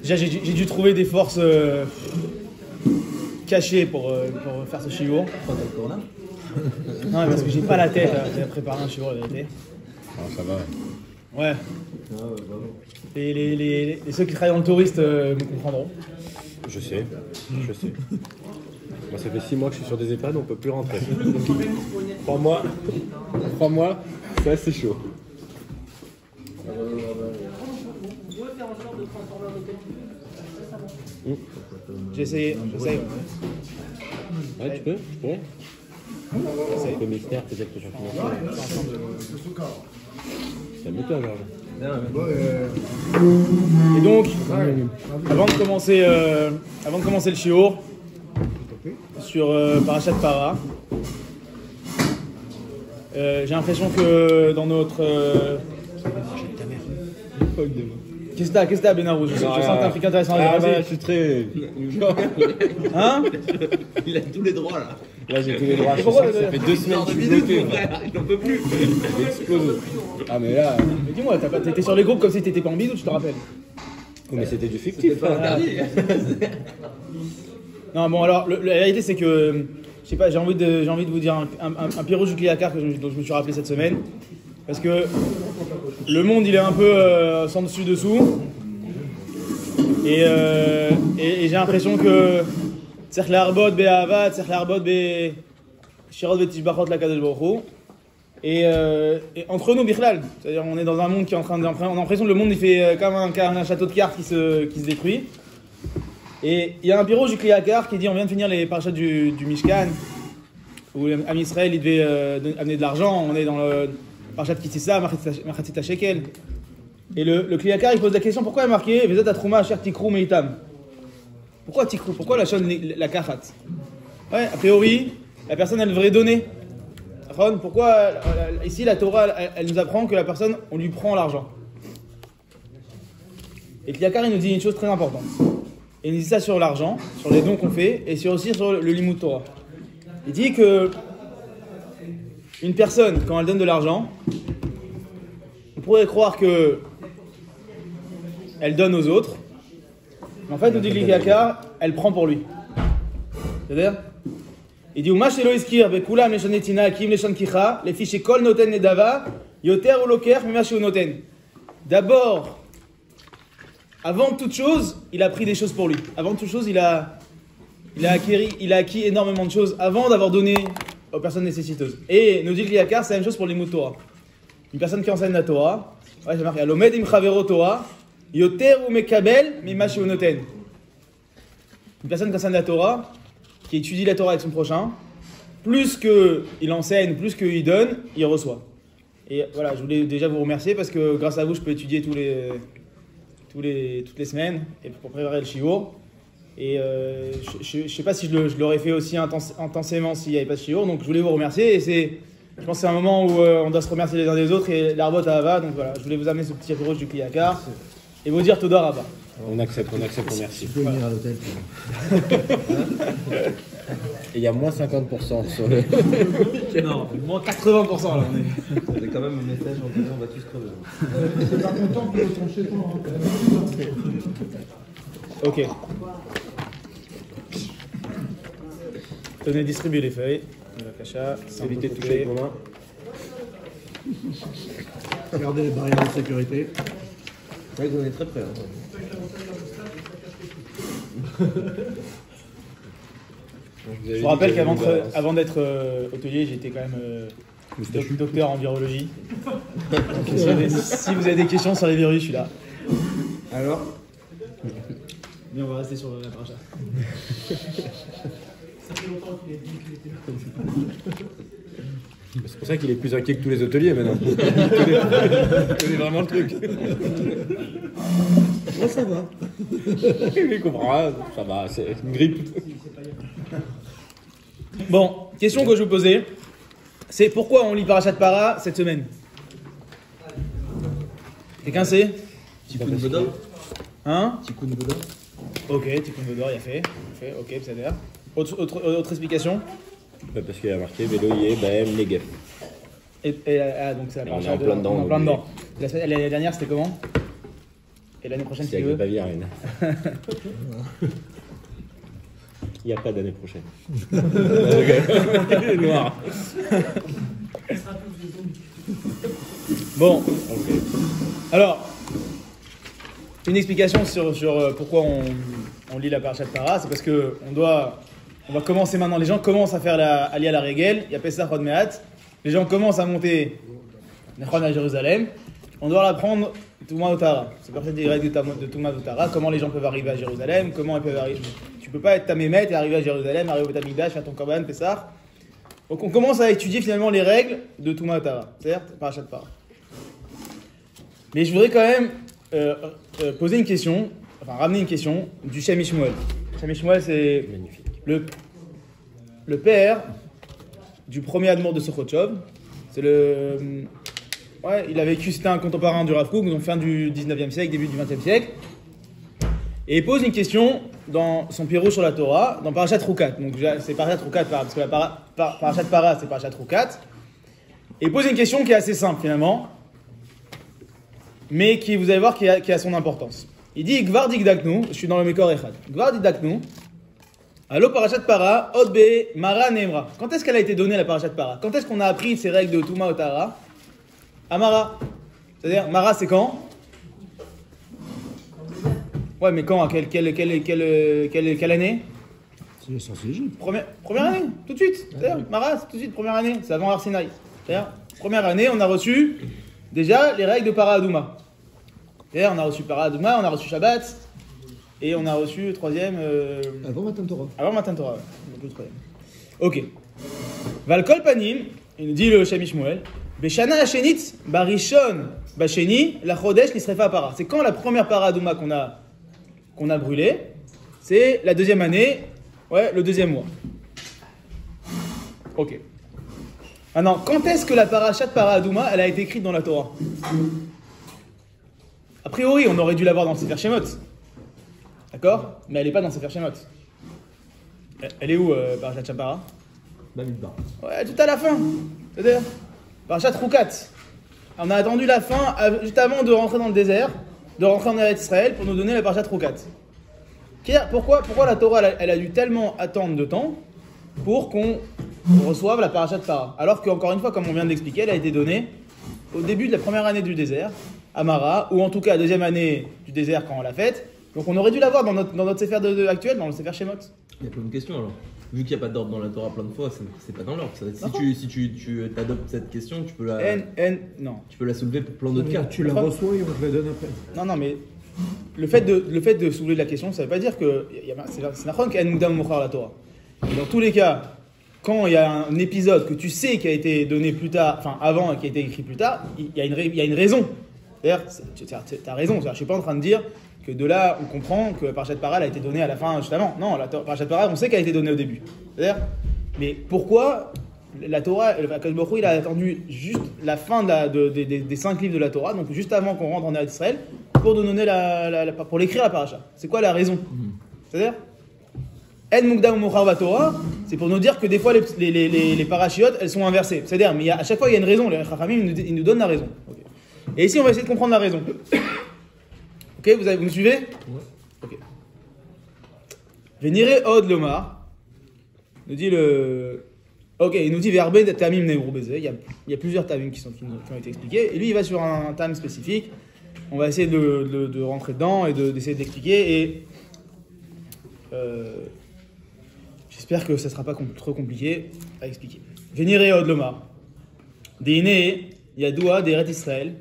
Déjà, j'ai dû trouver des forces cachées pour faire ce shiur. Pourquoi t'as le corona? Non, parce que j'ai pas la tête à préparer un shiur, en vérité. Ah, ça va. Ouais. Ceux qui travaillent dans le touriste me comprendront. Je sais. Moi, ça fait 6 mois que je suis sur des EHPAD, on peut plus rentrer. 3 mois, c'est assez chaud. J'essaie. Ouais, tu peux? Je pourrais? C'est un peu mystère, peut-être que j'en finis. C'est un moteur, Georges. Et donc, avant de commencer le shiur sur Parashat Para, j'ai l'impression que dans notre Qu'est-ce que t'as, Benarou? Je sens que t'es un truc intéressant à dire. Je suis très... Hein? Il a tous les droits là. Là, j'ai tous les droits. Ça fait 2 semaines que je suis bloqué. Il n'en peut plus. Il explose. Ah, mais là... Mais dis-moi, t'étais sur les groupes comme si t'étais pas en bidou, tu te rappelles? Mais c'était du fictif. Pas interdit. Non, bon, alors, la réalité, c'est que, je sais pas, j'ai envie de vous dire un pied rouge du Kliakar dont je me suis rappelé cette semaine. Parce que le monde, il est un peu sans dessus-dessous. Et j'ai l'impression que Tzerch Larbot Be'ava, Tzerch Larbot Be Shirot Betishbachot la Kadosh Baruch Hu. Et entre nous, Bichlal, c'est-à-dire on est dans un monde qui est en train de... On a l'impression que le monde il fait comme un château de cartes qui se détruit. Et il y a un bureau du Kliakar qui dit on vient de finir les parachats du Mishkan, où Am Israël il devait amener de l'argent, on est dans le parachat Kitissa, Machatzit Shekel. Et le Kliakar il pose la question pourquoi il est marqué Vezat Atrouma Asher Tikru Meitam? Pourquoi Tikru? Pourquoi la chaîne la Kafat? Ouais, a priori, la personne elle devrait donner. Pourquoi ici la Torah elle nous apprend que la personne on lui prend l'argent? Et Kliakar il nous dit une chose très importante. Et il dit ça sur l'argent, sur les dons qu'on fait et aussi sur le Limud Torah. Il dit que une personne quand elle donne de l'argent, on pourrait croire que elle donne aux autres, mais en fait nous dit Kliakar, elle prend pour lui. C'est-à-dire il dit Umash elo iskir bekulam leshan netina kim leshan kicha lefi shekol noten nedava yoter u loker mima sheu noten. D'abord, avant toute chose, il a pris des choses pour lui. Avant toute chose, il a acquis énormément de choses avant d'avoir donné aux personnes nécessiteuses. Et nous dit Kliakar, c'est la même chose pour les mots Torah. Une personne qui enseigne la Torah, ouais, c'est marqué Alomed im chavero Torah yoter u mekabel mima sheu noten. Une personne qui enseigne la Torah, qui étudie la Torah avec son prochain, plus qu'il enseigne, plus qu'il donne, il reçoit. Et voilà, je voulais déjà vous remercier parce que grâce à vous, je peux étudier toutes les semaines et pour préparer le shiur. Et je ne sais pas si je l'aurais fait aussi intensément s'il n'y avait pas de shiur. Donc je voulais vous remercier. Et je pense que c'est un moment où on doit se remercier les uns des autres et l'arbot à Hava. Donc voilà, je voulais vous amener ce petit rouge du Kliakar et vous dire Toda Rabba. On accepte, merci. Tu peux venir à l'hôtel. Et il y a moins 50% sur le... Non, moins 80% là. On est quand même un message en disant on va tous crever. C'est pas content pour ton chez toi. Ok. Tenez, distribuer les feuilles. Évitez de toucher avec vos mains. Regardez les barrières de sécurité. C'est vrai que vous êtes très près. Je vous rappelle qu'avant d'être hôtelier, j'étais quand même docteur en virologie. Donc, si vous avez des questions sur les virus, je suis là. Alors Mais on va rester sur la paracha. C'est pour ça qu'il est plus inquiet que tous les hôteliers maintenant. Il connaît vraiment le truc. moi ça va. Il comprend, ça va, c'est une grippe. Bon, question que je vais vous poser, c'est pourquoi on lit Parashat Para cette semaine? Quelqu'un sait? Tikkun Bodor. Hein? Tikkun Bodor. Ok, Tikkun Bodor, il a fait. Ok, ça a l'air. Autre explication? Parce qu'il a marqué Vélo, Yé, Bahem, Negev. Donc c'est la on est paracha en plein dedans. on est en plein dedans. L'année dernière, c'était comment? Et l'année prochaine, C'est si tu avec veux? le papier, rien. Il n'y a pas d'année prochaine. Il est noir. Bon. Alors, une explication sur pourquoi on lit la parashat Para, c'est parce que on va commencer maintenant. Les gens commencent à faire à lire la règle. Il y a Pesach Hod Mehat. Les gens commencent à monter Nechon à Jérusalem. On doit l'apprendre Touma Otara. C'est partie des règles de Touma Otara. Comment les gens peuvent arriver à Jérusalem, comment ils peuvent arriver. Tu peux pas être Tamémet et arriver à Jérusalem, arriver au Tamikdash, faire ton Korban, Pesach. Donc on commence à étudier finalement les règles de Touma Otara. Certes, parashat Para. Mais je voudrais quand même poser une question, enfin ramener une question du Shem Shmuel. Shem Shmuel, c'est Magnifique. le père du premier admour de Sokhotchov. C'est ouais, il a vécu, c'était un contemporain du Rav Kook, donc fin du 19e siècle, début du 20e siècle. Et il pose une question dans son Pirouche sur la Torah, dans Parashat Rukat. Donc c'est Parashat Rukat, parce que la Parashat Para, c'est Parashat Rukat. Et il pose une question qui est assez simple finalement, mais qui, vous allez voir, qui a son importance. Il dit, Gvar Dikdaknu, je suis dans le Mekor Echad. Gvar Dikdaknu, Allo Parashat Para, Od Be Mara Nemra. Quand est-ce qu'elle a été donnée la Parashat Para? Quand est-ce qu'on a appris ces règles de Touma Otara à Mara? C'est-à-dire, Mara c'est quand? Ouais, mais quand? Quelle année? C'est sorti d'Égypte. Première année, tout de suite. C'est-à-dire, Mara, c'est tout de suite, première année. C'est avant Arsinaï. C'est-à-dire, première année, on a reçu déjà les règles de Para Adouma. C'est-à-dire, on a reçu Para Adouma, on a reçu Shabbat, et on a reçu le troisième. Avant Matan Torah. Avant Matan Torah, ouais. Donc le troisième. Ok. Valkol Panim, il nous dit le Shem Shmuel, Beshana Hashenit, Barishon, Basheni, la Chodesh, Nisrefa Para. C'est quand la première Para Adouma qu'on a brûlée? C'est la deuxième année, ouais, le deuxième mois. Ok. Maintenant, quand est-ce que la Parashat Para Adouma, elle a été écrite dans la Torah? A priori, on aurait dû l'avoir dans le Sefer Shemot. D'accord? Mais elle n'est pas dans le Sefer Shemot. Elle est où, Parashat Shapara? Bamidbar. Ouais, tout à la fin. C'est-à-dire, Parashat Rukat. On a attendu la fin, juste avant de rentrer dans le désert, de rentrer en Eretz Israël pour nous donner la Parashat Rukat. Pourquoi la Torah, elle a dû tellement attendre de temps pour qu'on reçoive la Parashat Para? Alors qu'encore une fois, comme on vient de l'expliquer, elle a été donnée au début de la première année du désert, à Mara, ou en tout cas la deuxième année du désert quand on l'a faite. Donc on aurait dû l'avoir dans notre Sefer actuel, dans le Sefer Shemot. Il y a plein de questions alors. Vu qu'il n'y a pas d'ordre dans la Torah plein de fois, c'est pas dans l'ordre. Si tu adoptes cette question, tu peux la soulever pour plein d'autres cas. Tu la reçois et on te la donne après. Non, mais le fait de soulever la question, ça ne veut pas dire que c'est Nachon qu'En Moudam Mochar la Torah. Et dans tous les cas, quand il y a un épisode que tu sais qui a été donné plus tard, enfin avant et qui a été écrit plus tard, il y a une raison. C'est-à-dire, tu as raison. Je ne suis pas en train de dire que de là, on comprend que la Parashat Para a été donnée à la fin, juste avant. Non, la Parashat Para, on sait qu'elle a été donnée au début. C'est-à-dire, mais pourquoi la Torah, Akadosh Baruch Hu, il a attendu juste la fin des 5 livres de la Torah, donc juste avant qu'on rentre en Eretz Israël, pour nous donner pour l'écrire la Parasha? C'est quoi la raison? C'est-à-dire, En Mukdam Mochar va Torah, c'est pour nous dire que des fois les parachiotes, elles sont inversées. C'est-à-dire, mais à chaque fois il y a une raison. Les Chachamim, ils nous donnent la raison. Okay. Et ici, on va essayer de comprendre la raison. Ok, vous me suivez? Ouais. Ok. Venire od lomar, nous dit le. Ok, il nous dit verbe tamim ne'ur beze. Il y a plusieurs tamim qui ont été expliqués. Et lui, il va sur un tam spécifique. On va essayer de rentrer dedans et d'essayer d'expliquer. Et j'espère que ça ne sera pas trop compliqué à expliquer. Venire od lomar. Dine yadoua d'Eret Israël.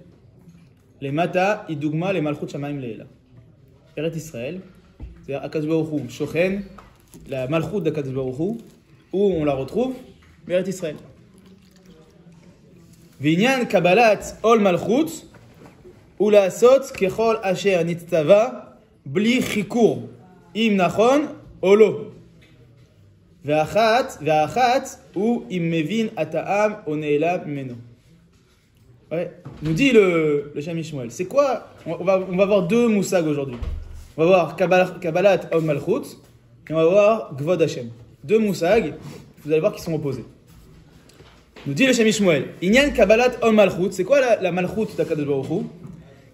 Les mata, idugma, les malchut shamaim leila. Eret Israël, c'est-à-dire Akadosh Baruch Hu, Shochen, la malchut d'Akadosh Baruch Hu, où on la retrouve, Eret Israël. Vinyan Kabbalat ol malchut, ou la sot kechol asher nitzava, bli chikur, im nachon, olo. Ve'achat, ou im mevin ata'am, oneela meno. Ouais, nous dit le Shem Shmuel. C'est quoi? On va voir deux moussag aujourd'hui. On va voir Kabbalat Om Malchut et on va voir Gvod Hashem. Deux moussag, vous allez voir qu'ils sont opposés. Nous dit le Shem Shmuel, Inyan Kabbalat Ol Malchut, c'est quoi la Malchut d'Akadosh Baruch Hu?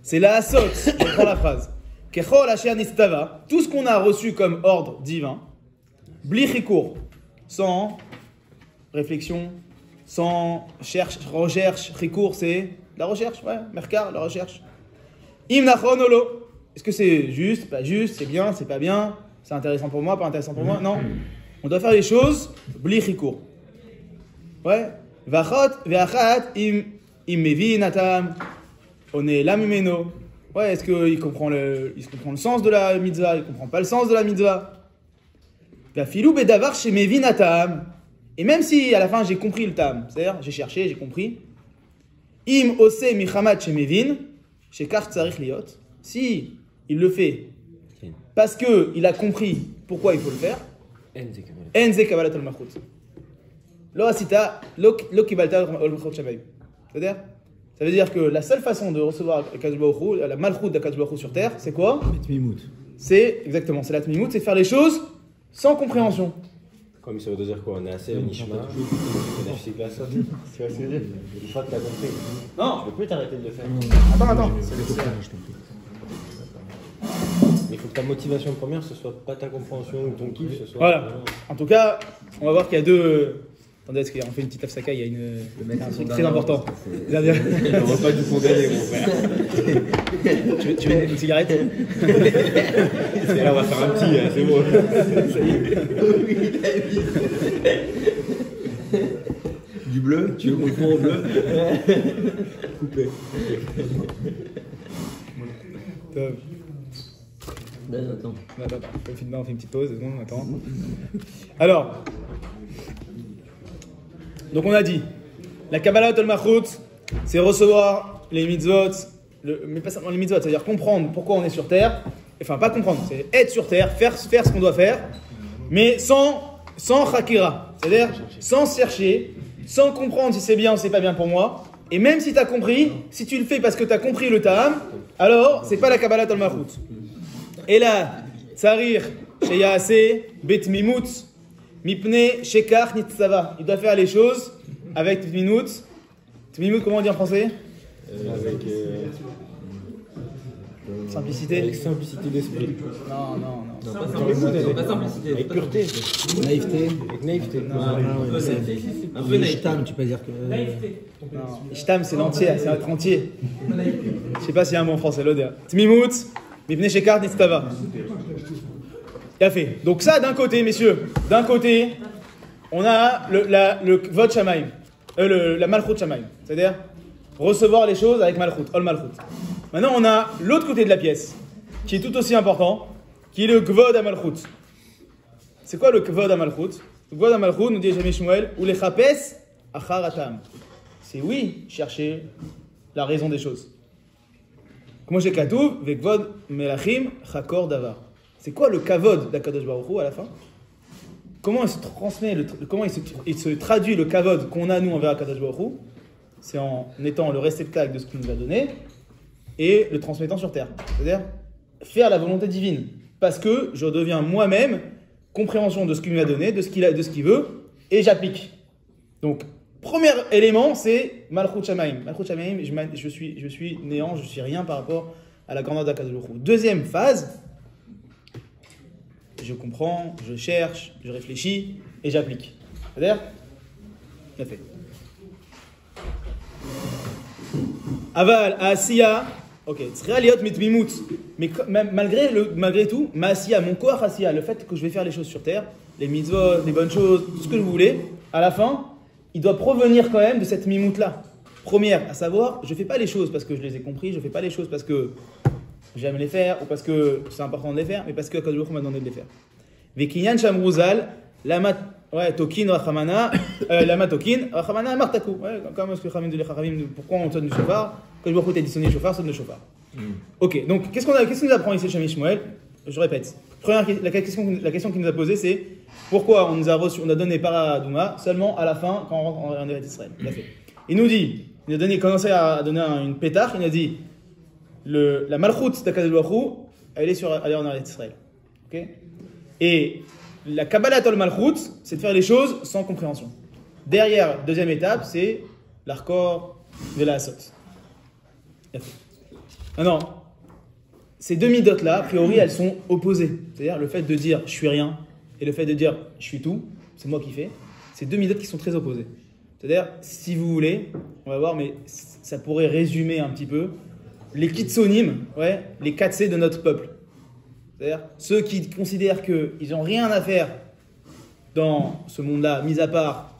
C'est la Asot, je prends la phrase. Kechol Asher Nistava, tout ce qu'on a reçu comme ordre divin, Bli Chikour, sans réflexion, sans recherche, Chikour c'est la recherche, ouais, Merkar, la recherche. Im Nachon Olo, est-ce que c'est juste, pas juste, c'est bien, c'est pas bien, c'est intéressant pour moi, pas intéressant pour moi? Non. On doit faire les choses, Bli Chikour. Ouais. Ve'achat im mevin atam, on est là mimeno. Ouais, est-ce qu'il comprend le sens de la mitzvah? Il comprend pas le sens de la mitzvah. Ve'afilou bedavar chez mevin atam. Et même si à la fin j'ai compris le tam, c'est-à-dire j'ai cherché, j'ai compris. Im ose michamat chez mevin, chez kach tzarich liot. Si il le fait parce que il a compris pourquoi il faut le faire. Enze kabbalat al malchut. C'est-à-dire, ça veut dire que la seule façon de recevoir la malchut d'Akadosh Baruch Hu sur terre, c'est quoi? C'est exactement, c'est la tmimout, c'est faire les choses sans compréhension. Comme ça veut dire quoi? On est assez nishma. Tu vois ce que je veux dire? Une fois que tu as compris. Non, tu peux plus t'arrêter de le faire. Attends. Il faut que ta motivation première, ce soit pas ta compréhension ou ton kiff, ce soit. Voilà. En tout cas, on va voir qu'il y a deux. Attendez, est-ce qu'on fait une petite afsaka? Il y a un truc très important. On va pas du condamner, mon frère. Tu veux une cigarette? Et là, on va faire un petit, c'est bon. Du bleu? Tu veux qu'on le prend au bleu? Coupé. Attends. On fait une petite pause. Non, attends. Alors. Donc on a dit, la Kabbalat Ol Malchut, c'est recevoir les mitzvot, mais pas seulement les mitzvot, c'est-à-dire comprendre pourquoi on est sur terre, enfin pas comprendre, c'est être sur terre, faire ce qu'on doit faire, mais sans chakira, c'est-à-dire sans chercher, sans comprendre si c'est bien ou c'est pas bien pour moi, et même si tu as compris, si tu le fais parce que tu as compris le ta'am, alors c'est pas la Kabbalat Ol Malchut. Et là, tsarir, sheyase, bet mimut, Mipne shekar nitzava. Il doit faire les choses avec tmimout. Tmimout, comment on dit en français? Avec simplicité. Avec simplicité d'esprit. Non. Pas simplicité. Avec pureté. Naïveté. Avec naïveté. Un peu naïf. Ishtam, tu peux dire que. Ishtam, c'est l'entier, c'est être entier. Je sais pas s'il y a un mot en français, l'odeur. Tmimout, mipne shekar nitzava. Bien fait. Donc ça, d'un côté, messieurs, on a le Kvod Shamaim, la Malchut Shamaim, c'est-à-dire recevoir les choses avec Malchut, Ol Malchut. Maintenant, on a l'autre côté de la pièce, qui est tout aussi important, qui est le Kvod HaMalchut. C'est quoi le Kvod HaMalchut? Le Kvod HaMalchut, nous dit Shem Shmuel, ou les Chapes Achar Atam. C'est oui, chercher la raison des choses. Comment j'ai Katouv, Vekvod Melachim Chakor Davar. C'est quoi le kavod d'Akadosh Baruch Hu à la fin? Comment il se transmet, comment il se traduit le kavod qu'on a nous envers Akadosh Baruch Hu? C'est en étant le réceptacle de ce qu'il nous a donné et le transmettant sur terre. C'est-à-dire faire la volonté divine. Parce que je deviens moi-même compréhension de ce qu'il nous a donné, de ce qu'il veut, et j'applique. Donc, premier élément, c'est Malchut Shamaim. Malchut Shamaim, je suis néant, je suis rien par rapport à la grandeur d'Akadosh Baruch Hu. Deuxième phase, je comprends, je cherche, je réfléchis et j'applique. C'est-à-dire, bien fait. Aval, Asiya, ok, Tsrialiot mitmimut. Mais malgré tout, ma Asiya, mon corps Asiya, le fait que je vais faire les choses sur terre, les mitzvot, les bonnes choses, tout ce que vous voulez, à la fin, il doit provenir quand même de cette mimout-là. Première, à savoir, je ne fais pas les choses parce que je les ai compris, je ne fais pas les choses parce que j'aime les faire ou parce que c'est important de les faire, mais parce que Akadosh Baruch Hu m'a demandé de les faire. Vekinyan shamruzal, lama tokin rachamana, lama tokin rachamana martaku. Comme ce que Khamim de l'Echamim, pourquoi on sonne du shofar? Akadosh Baruch Hu t'a dit sonner le shofar, sonne le shofar. Ok, donc qu'est-ce qu'il nous apprend ici chez Shmuel? Je répète. La question qu'il nous a posée, c'est pourquoi on a donné Paradouma seulement à la fin quand on rentre en Eretz Israël. Il nous dit, il a commencé à donner une pétard, il a dit la Malchut d'Akadosh Baruch Hu, elle est en Eretz Israël. Okay? Et la Kabbalat Ol Malchut, c'est de faire les choses sans compréhension. Derrière, deuxième étape, c'est l'arcor de la asot. Non, ces deux midotes-là, a priori, elles sont opposées. C'est-à-dire le fait de dire je suis rien et le fait de dire je suis tout, c'est moi qui fais. C'est deux midotes qui sont très opposées. C'est-à-dire, si vous voulez, on va voir, mais ça pourrait résumer un petit peu les kitsonim, ouais, les 4C de notre peuple. C'est-à-dire ceux qui considèrent qu'ils n'ont rien à faire dans ce monde-là, mis à part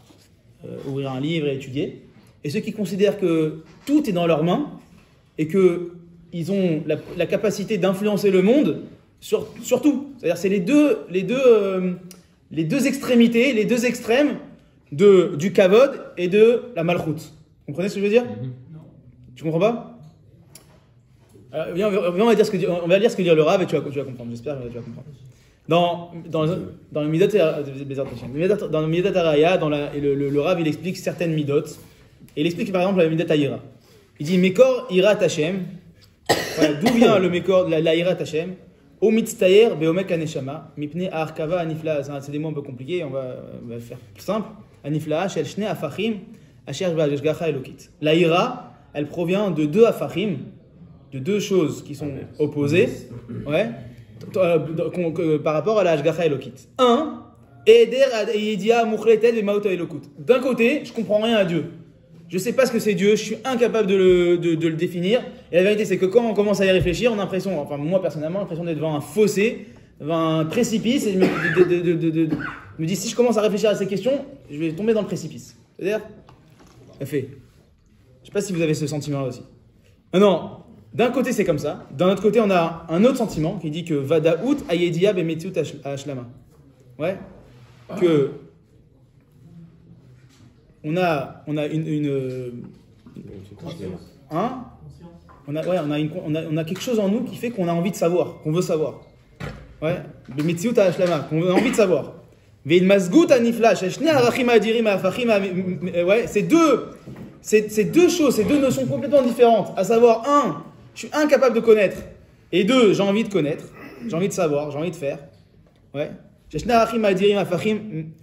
ouvrir un livre et étudier, et ceux qui considèrent que tout est dans leurs mains et qu'ils ont la capacité d'influencer le monde sur tout. C'est-à-dire c'est les deux extrémités, les deux extrêmes du kavod et de la malchut. Vous comprenez ce que je veux dire? Tu comprends pas? Viens, on va lire ce que dit le Rav et tu vas comprendre. J'espère que tu vas comprendre. Dans le Midot Araya, le Rav il explique certaines Midot. Et il explique par exemple la Midot Ayira. Il dit Mekor Ira Hashem. D'où vient le Mekor, la Ira Hashem? O mitztayer beomek aneshama, mipne arkava anifla. C'est des mots un peu compliqués, on va faire plus simple. Anifla shel shne afachim asher ba'ashgacha elokit. La ira, elle provient de deux afachim, de deux choses qui sont opposées, ouais, par rapport à la ashgacha elokit. Un, eder yedia mukhletet b'maot elokut. D'un côté, je comprends rien à Dieu. Je ne sais pas ce que c'est Dieu, je suis incapable de le définir. Et la vérité, c'est que quand on commence à y réfléchir, on a l'impression, enfin moi personnellement, l'impression d'être devant un fossé, devant un précipice. Et je me dis, si je commence à réfléchir à ces questions, je vais tomber dans le précipice. C'est-à-dire, fait. Je ne sais pas si vous avez ce sentiment-là aussi. Non, d'un côté c'est comme ça. D'un autre côté, on a un autre sentiment qui dit que Vadaout ayedia bemetziut ashlama. Ouais. Que on a quelque chose en nous qui fait qu'on a envie de savoir, qu'on veut savoir. Ouais, qu'on a envie de savoir. Ouais, c'est deux choses, c'est deux notions complètement différentes. À savoir, un, je suis incapable de connaître, et deux, j'ai envie de connaître, j'ai envie de savoir, j'ai envie de faire. Ouais.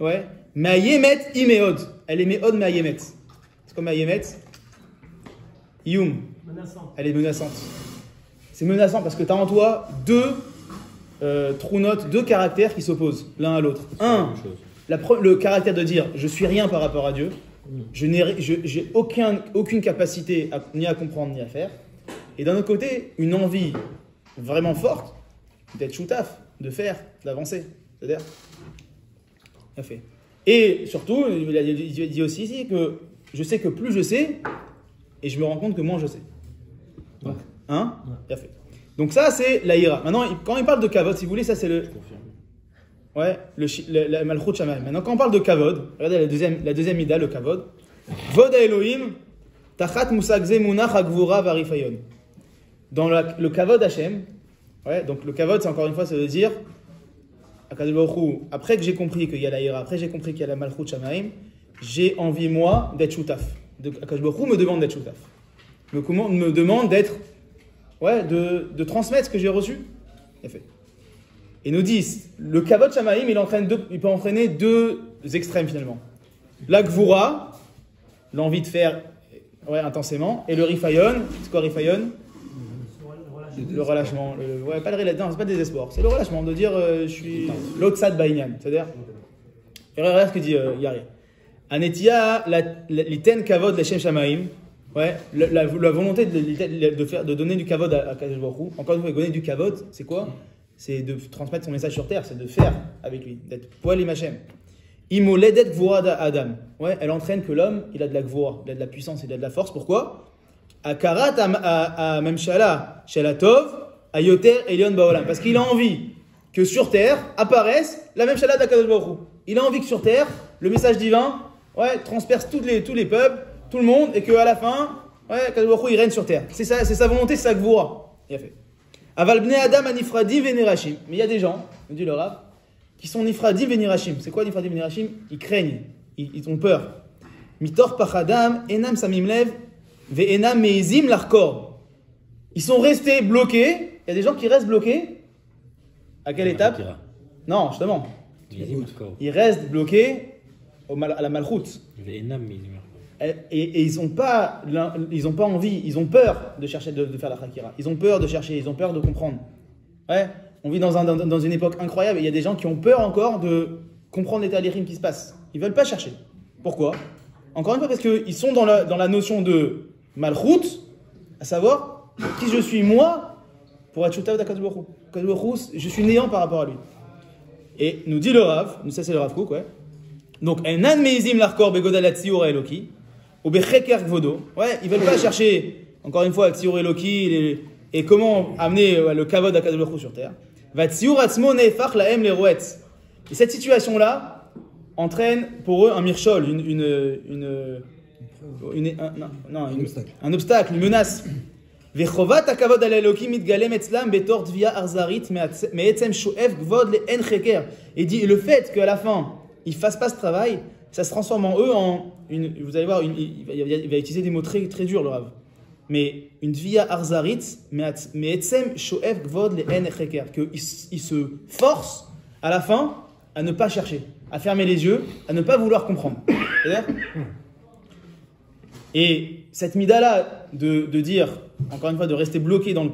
Ouais. Ma'yemet imeod. Elle est meod ma'yemet. C'est comme ma'yemet. Iyum. Elle est menaçante. C'est menaçant parce que tu as en toi deux trou-notes, deux caractères qui s'opposent l'un à l'autre. Un, le caractère de dire je suis rien par rapport à Dieu. Je n'ai aucune capacité ni à comprendre ni à faire. Et d'un autre côté, une envie vraiment forte d'être choutaf, de faire, d'avancer. C'est-à-dire, il a fait. Et surtout, il dit aussi ici que je sais que plus je sais, et je me rends compte que moins je sais. Donc, hein? Il a fait. Donc ça, c'est la ira. Maintenant, quand il parle de kavod, si vous voulez, ça c'est le... Ouais, la malchut shamayim. Maintenant, quand on parle de kavod, regardez la deuxième ida, le kavod. Vod Elohim, tachat musag ze munach hagvura varifayon. Dans le kavod Hashem, ouais, donc le kavod, c'est encore une fois, ça veut dire... Après que j'ai compris qu'il y a la ira, après j'ai compris qu'il y a la malchut shamayim, j'ai envie moi d'être choutaf. Akadosh Baruch Hu me demande d'être choutaf. Me demande d'être, ouais, de transmettre ce que j'ai reçu. Il a fait. Et nous disent, le kavod shamayim, il peut entraîner deux extrêmes finalement. La gvura, l'envie de faire, ouais, intensément, et le rifayon. C'est quoi rifayon? Le relâchement, ouais, pas c'est pas le désespoir, c'est le relâchement, de dire je suis l'autre sad baïnian, c'est-à-dire, regarde ce que dit Yari. Anetia, l'iten kavod l'Hashem Shamaim, ouais, la volonté de donner du kavod à Kadosh Baruch Hu. Encore une fois, donner du kavod, c'est quoi? C'est de transmettre son message sur terre, c'est de faire avec lui, d'être poil et machem. Imoledet gvura Adam, ouais, elle entraîne que l'homme, il a de la gvura, il a de la puissance, il a de la force. Pourquoi? Akarat à Memshala Shelatov à Yoter Elion Baolam. Parce qu'il a envie que sur terre apparaisse la Memshala d'Akadosh Baruch Hu. Il a envie que sur terre, le message divin, ouais, transperce tous les peuples, tout le monde, et qu'à la fin, ouais, Akadosh Baruch Hu, il règne sur terre. C'est sa volonté, c'est sa gvura. Il a fait. Aval bnei Adam anifradim venirachim. Mais il y a des gens, me dit le Rav, qui sont nifradim venirachim. C'est quoi nifradim venirachim? Ils craignent, ils ont peur. Mitor pachadam enam samim lev. Ve'ena meizim l'arkor. Ils sont restés bloqués. Il y a des gens qui restent bloqués. À quelle étape? Non, justement. Ils restent bloqués à la malchoute. Les Enam, Et ils n'ont pas envie, ils ont peur de chercher de faire la Hakira. Ils ont peur de chercher, ils ont peur de comprendre. Ouais, on vit dans une époque incroyable et il y a des gens qui ont peur encore de comprendre les talirim qui se passent. Ils ne veulent pas chercher. Pourquoi? Encore une fois, parce qu'ils sont dans la notion de malchoute, à savoir qui je suis moi pour être shutav d'Akadosh Baruch Hu. Akadosh Baruch Hu, je suis néant par rapport à lui. Et nous dit le Rav, ça c'est le Rav Kook, ouais. Donc, enan meizim l'arkor begodal atziur eloki ou becheker gvodo. Ouais, ils veulent pas chercher encore une fois atziur eloki et comment amener le kavod d'Akadosh Baruch Hu sur terre. Va tziur atzmo neifach lahem leroetz. Et cette situation là entraîne pour eux un mirchol, un obstacle, une menace. וחובת הכבוד על האלוקים מתגלם אצלם בתור תביעה אכזרית מעצם שואף כבוד לאין חקר. Et dit le fait qu'à la fin ils fassent pas ce travail, ça se transforme en eux en une. Vous allez voir, il va utiliser des mots très très durs le Rav. Mais une tviya arzarit, מעצם שואף כבוד לאין חקר, que il se force à la fin à ne pas chercher, à fermer les yeux, à ne pas vouloir comprendre. C'est-à-dire. Et cette mida-là de dire, encore une fois, de rester bloqué dans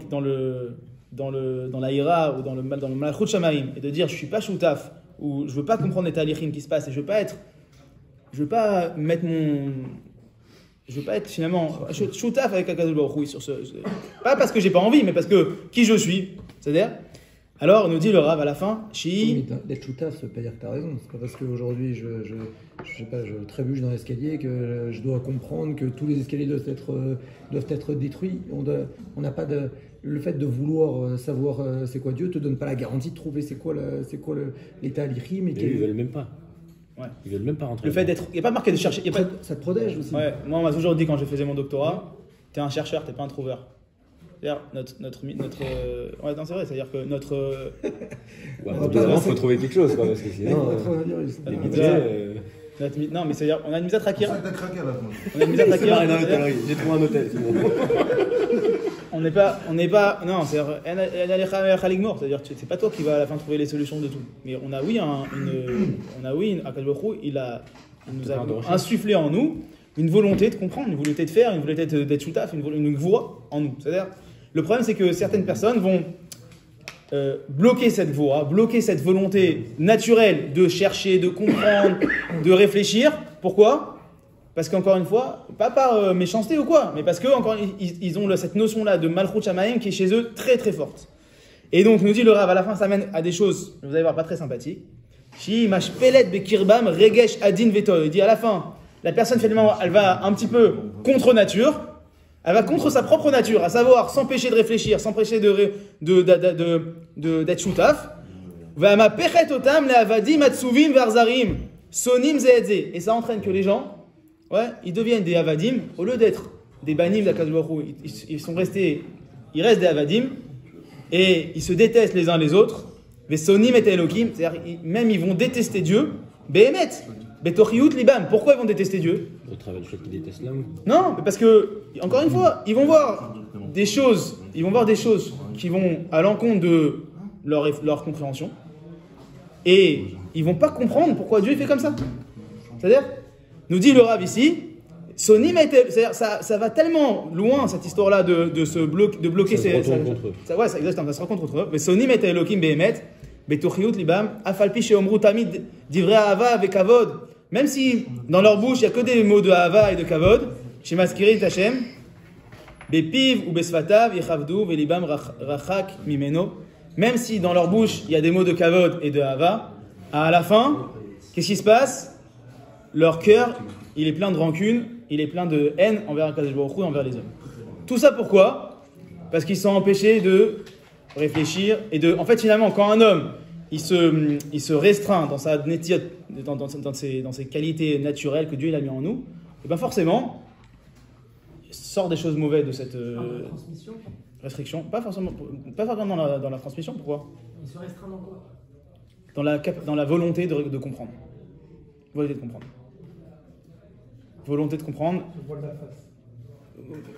la ira ou dans le malchut shamaim et de dire je suis pas shoutaf ou je veux pas comprendre les talichim qui se passent et je veux pas être finalement shoutaf avec Akadosh Baruch Hu sur ce, pas parce que j'ai pas envie mais parce que qui je suis, c'est-à-dire. Alors, nous dit le Rav à la fin, Shi. D'être shoutaf, ça veut pas dire que tu as raison. C'est pas parce qu'aujourd'hui je sais pas, je trébuche dans l'escalier que je dois comprendre que tous les escaliers doivent être détruits. On n'a pas le fait de vouloir savoir c'est quoi Dieu te donne pas la garantie de trouver c'est quoi l'état l'Ichim. Mais ils veulent même pas. Ouais. Ils veulent même pas rentrer. Le fait d'être, il n'y a pas marqué de chercher. Ça te protège aussi. Ouais. Moi, on m'a toujours dit quand je faisais mon doctorat, t'es un chercheur, t'es pas un trouveur. C'est-à-dire, ouais, non, c'est vrai, c'est-à-dire que notre. Il faut trouver quelque chose, quoi, parce que sinon. Non, mais c'est-à-dire, on a une mise à traquer. C'est pour ça que t'as craqué à la fin. On a une mise à traquer. J'ai trouvé un hôtel, c'est bon. On n'est pas. Non, c'est-à-dire, c'est pas toi qui vas à la fin trouver les solutions de tout. Mais on a, Akadosh Baruch Hu, il nous a insufflé en nous une volonté de comprendre, une volonté de faire, une volonté d'être shoutaf, une voix en nous. C'est-à-dire, le problème, c'est que certaines personnes vont bloquer cette voix, bloquer cette volonté naturelle de chercher, de comprendre, de réfléchir. Pourquoi ? Parce qu'encore une fois, pas par méchanceté ou quoi, mais parce qu'ils ont cette notion-là de malchut shamaim qui est chez eux très très forte. Et donc, nous dit le Rav, à la fin, ça mène à des choses, vous allez voir, pas très sympathiques. Shi mashpelet bekirbam regesh adin veto. Il dit à la fin, la personne finalement, elle va un petit peu contre nature. Elle va contre sa propre nature, à savoir s'empêcher de réfléchir, s'empêcher d'être shoutaf. Et ça entraîne que les gens, ils deviennent des avadim, au lieu d'être des banim d'Akadosh Baruch Hu, ils restent des avadim, et ils se détestent les uns les autres. Sonim et Elohim, c'est-à-dire même ils vont détester Dieu, behemet. Betochiyut libam. Pourquoi ils vont détester Dieu? Au travers du fait qu'ils détestent l'homme. Non, parce que, encore une fois, ils vont voir des choses qui vont à l'encontre de leur compréhension. Et ils vont pas comprendre pourquoi Dieu fait comme ça. C'est-à-dire, nous dit le Rav ici, c'est-à-dire, ça va tellement loin cette histoire-là de bloquer ça se retourne contre eux. Ouais, exactement, ça se rencontre contre eux. Mais Sonim et Elohim behemet. Betochiyut libam, afalpi sheomru tamid divrei ahava avec kavod. Même si dans leur bouche il y a que des mots de ahava et de kavod, chez maskirit Hashem, bepiv ou besfatav yichavdu velibam rachak mimeno. Même si dans leur bouche il y a des mots de kavod et de ahava, à la fin, qu'est-ce qui se passe? Leur cœur, il est plein de rancune, il est plein de haine envers Akadosh Baruch Hu, envers les hommes. Tout ça pourquoi? Parce qu'ils sont empêchés de réfléchir et en fait finalement quand un homme il se restreint dans sa nétiot, dans ses qualités naturelles que Dieu il a mis en nous, et bien forcément il sort des choses mauvaises de cette restriction, pas forcément dans la transmission. Pourquoi? Il se restreint dans quoi? Dans la volonté de comprendre. Volonté de comprendre. Volonté de comprendre.